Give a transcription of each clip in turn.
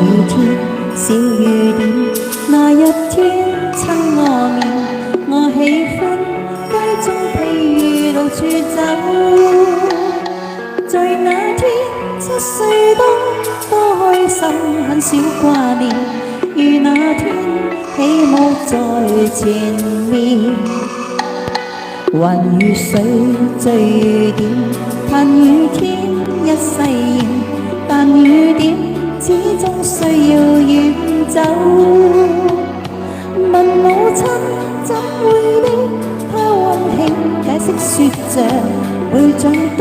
雨天，小雨點，那一天親我面，我喜歡街中譬如路處走，在那天7歲多開心，很少掛念，如那天起舞在前面，雲與水聚點，盼雨天一世現，但雨點始終需要遠走。問母親怎會的，她溫馨解釋說着，每種東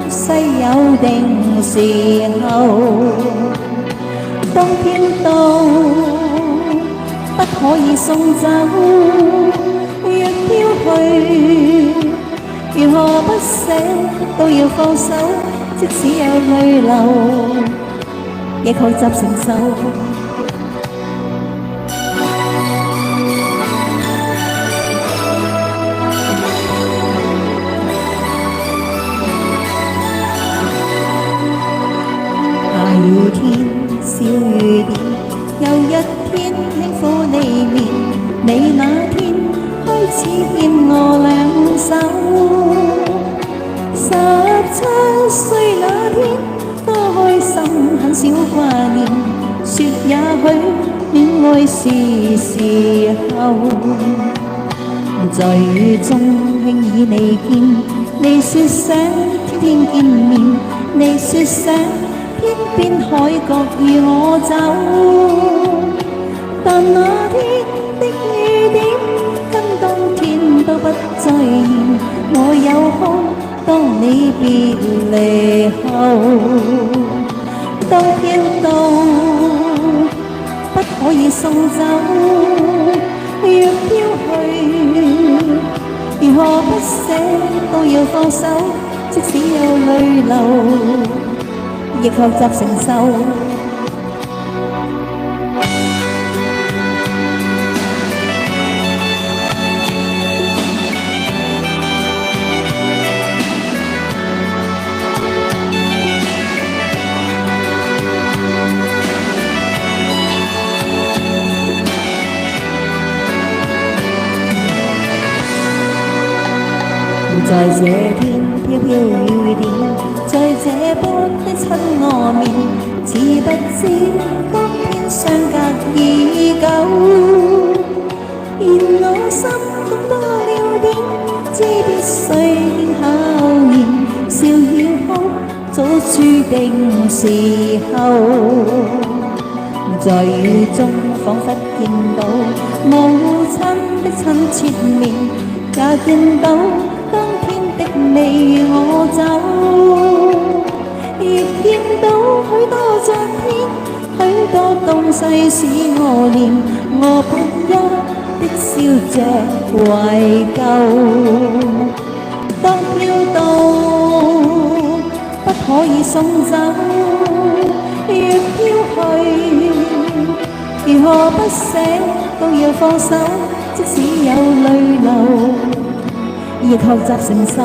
西有定時候。當天到，不可以送走，若飄去，如何不捨都要放手，即使有淚流，亦學習承受。下雨天，小雨點，又一天輕撫你面，你那天開始牽我兩手。17歲那天多開心，很少掛念，說也許戀愛是時候。在雨中輕倚你肩，你說想天天見面，你說想天邊海角與我走，但那天的雨點跟冬天都不再現，我有空當你別離後。當天到，不可以送走，若飄去，如何不捨都要放手，即使有淚流，亦學習承受。在這天飄飄雨點，在這般的親我面，似不知當天相隔已久。然我心懂多了點，知必須經考驗，笑與哭早注定時候。在雨中彷彿見到母親的親切面，也見到當天的你與我走，亦見到許多昨天，許多東西使我念，我不休的笑着懷舊。當飄到，不可以送走，若飄去，如何不捨都要放手，即使有淚流，亦學習承受。